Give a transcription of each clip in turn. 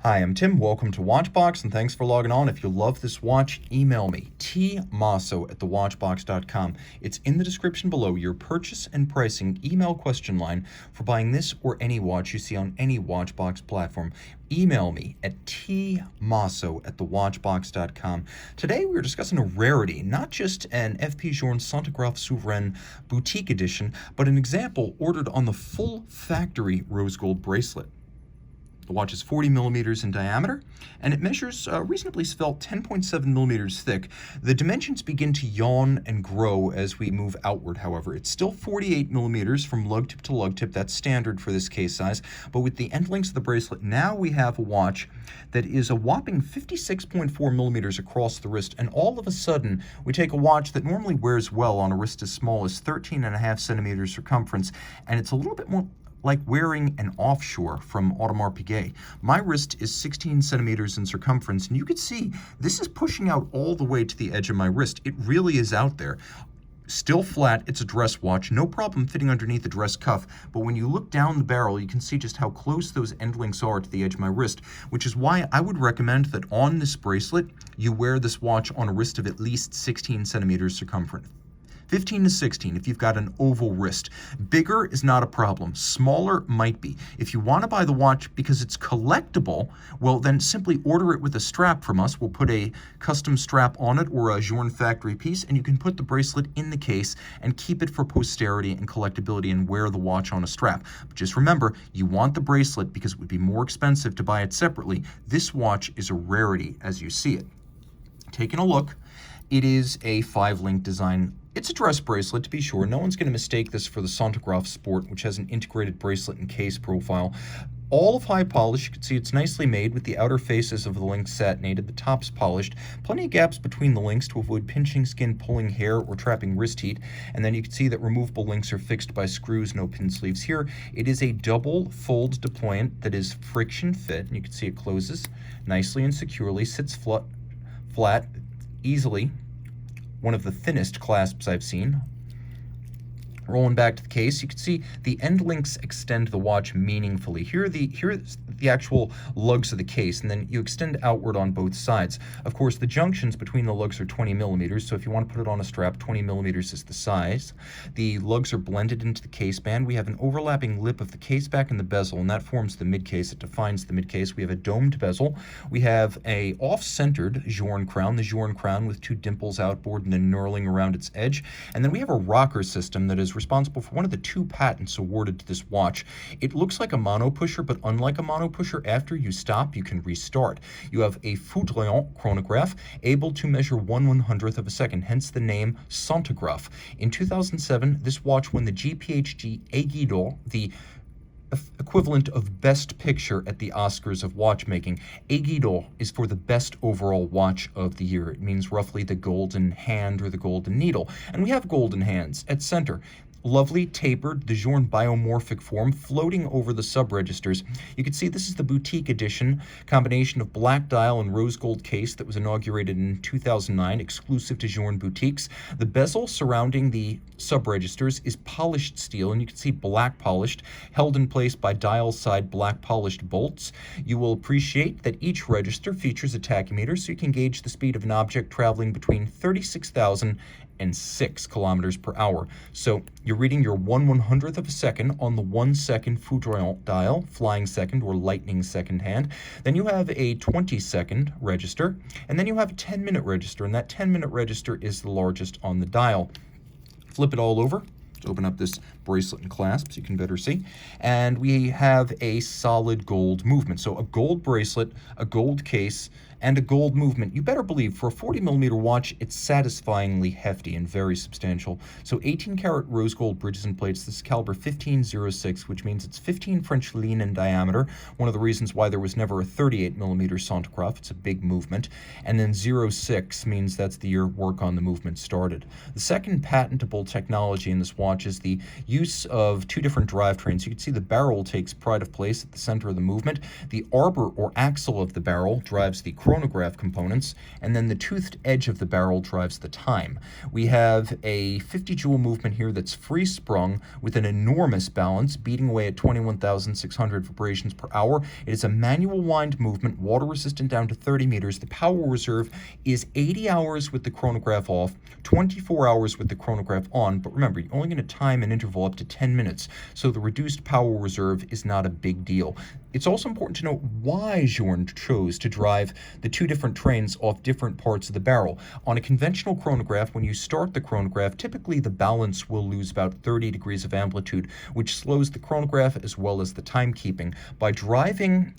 Hi, I'm Tim. Welcome to Watchbox, and thanks for logging on. If you love this watch, email me, tmosso@thewatchbox.com. It's in the description below, your purchase and pricing email question line for buying this or any watch you see on any Watchbox platform. Email me at tmosso@thewatchbox.com. Today we're discussing a rarity, not just an FP Journe Centigraphe Souverain boutique edition, but an example ordered on the full factory rose gold bracelet. The watch is 40 millimeters in diameter, and it measures reasonably svelte 10.7 millimeters thick. The dimensions begin to yawn and grow as we move outward, however. It's still 48 millimeters from lug tip to lug tip. That's standard for this case size. But with the end links of the bracelet, now we have a watch that is a whopping 56.4 millimeters across the wrist. And all of a sudden, we take a watch that normally wears well on a wrist as small as 13.5 centimeters circumference, and it's a little bit more like wearing an offshore from Audemars Piguet. My wrist is 16 centimeters in circumference, and you can see this is pushing out all the way to the edge of my wrist. It really is out there. Still flat, it's a dress watch, no problem fitting underneath the dress cuff, but when you look down the barrel, you can see just how close those end links are to the edge of my wrist, which is why I would recommend that on this bracelet, you wear this watch on a wrist of at least 16 centimeters circumference. 15 to 16 if you've got an oval wrist. Bigger is not a problem. Smaller might be. If you want to buy the watch because it's collectible, well, then simply order it with a strap from us. We'll put a custom strap on it or a Journe factory piece, and you can put the bracelet in the case and keep it for posterity and collectability and wear the watch on a strap. But just remember, you want the bracelet because it would be more expensive to buy it separately. This watch is a rarity as you see it. Taking a look, it is a 5-link design. It's a dress bracelet, to be sure. No one's going to mistake this for the Centigraphe Sport, which has an integrated bracelet and case profile. All of high polish. You can see it's nicely made with the outer faces of the links satinated, the top's polished. Plenty of gaps between the links to avoid pinching skin, pulling hair, or trapping wrist heat. And then you can see that removable links are fixed by screws, no pin sleeves here. It is a double fold deployant that is friction fit. And you can see it closes nicely and securely, sits flat, easily. One of the thinnest clasps I've seen. Rolling back to the case, you can see the end links extend the watch meaningfully. Here are the actual lugs of the case, and then you extend outward on both sides. Of course, the junctions between the lugs are 20 millimeters, so if you want to put it on a strap, 20 millimeters is the size. The lugs are blended into the case band. We have an overlapping lip of the case back and the bezel, and that forms the mid-case. It defines the mid-case. We have a domed bezel. We have a off-centered Journe crown, the Journe crown with 2 dimples outboard and then knurling around its edge. And then we have a rocker system that is responsible for one of the 2 patents awarded to this watch. It looks like a mono pusher, but unlike a mono pusher, after you stop, you can restart. You have a foudroyant chronograph able to measure 1/100th of a second, hence the name Centigraphe. In 2007, this watch won the GPHG Aiguille d'Or, the equivalent of Best Picture at the Oscars of watchmaking. Aiguille d'Or is for the best overall watch of the year. It means roughly the golden hand or the golden needle. And we have golden hands at center. Lovely, tapered, the Journe biomorphic form floating over the sub-registers. You can see this is the boutique edition, combination of black dial and rose gold case that was inaugurated in 2009, exclusive to Journe boutiques. The bezel surrounding the sub-registers is polished steel, and you can see black polished, held in place by dial side black polished bolts. You will appreciate that each register features a tachymeter, so you can gauge the speed of an object traveling between 36,000 and 6 kilometers per hour. So you're reading your 1/100th of a second on the 1-second foudroyant dial, flying second or lightning second hand. Then you have a 20-second register, and then you have a 10-minute register, and that 10-minute register is the largest on the dial. Flip it all over. Let's open up this bracelet and clasp so you can better see. And we have a solid gold movement. So a gold bracelet, a gold case, and a gold movement. You better believe for a 40 millimeter watch, it's satisfyingly hefty and very substantial. So 18 karat rose gold bridges and plates. This is caliber 1506, which means it's 15 French lean in diameter. One of the reasons why there was never a 38 millimeter Centigraphe. It's a big movement. And then 06 means that's the year work on the movement started. The second patentable technology in this watch is the use of two different drivetrains. You can see the barrel takes pride of place at the center of the movement. The arbor or axle of the barrel drives the chronograph components, and then the toothed edge of the barrel drives the time. We have a 50 joule movement here that's free sprung with an enormous balance, beating away at 21,600 vibrations per hour. It is a manual wind movement, water resistant down to 30 meters. The power reserve is 80 hours with the chronograph off, 24 hours with the chronograph on, but remember, you're only going to time an interval up to 10 minutes, so the reduced power reserve is not a big deal. It's also important to note why Journe chose to drive the two different trains off different parts of the barrel. On a conventional chronograph, when you start the chronograph, typically the balance will lose about 30 degrees of amplitude, which slows the chronograph as well as the timekeeping. By driving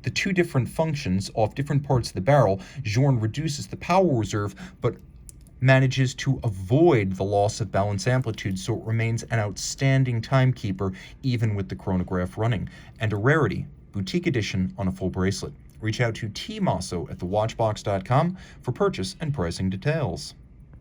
the two different functions off different parts of the barrel, Journe reduces the power reserve, but manages to avoid the loss of balance amplitude, so it remains an outstanding timekeeper even with the chronograph running. And a rarity, boutique edition on a full bracelet. Reach out to Team Mosso at thewatchbox.com for purchase and pricing details.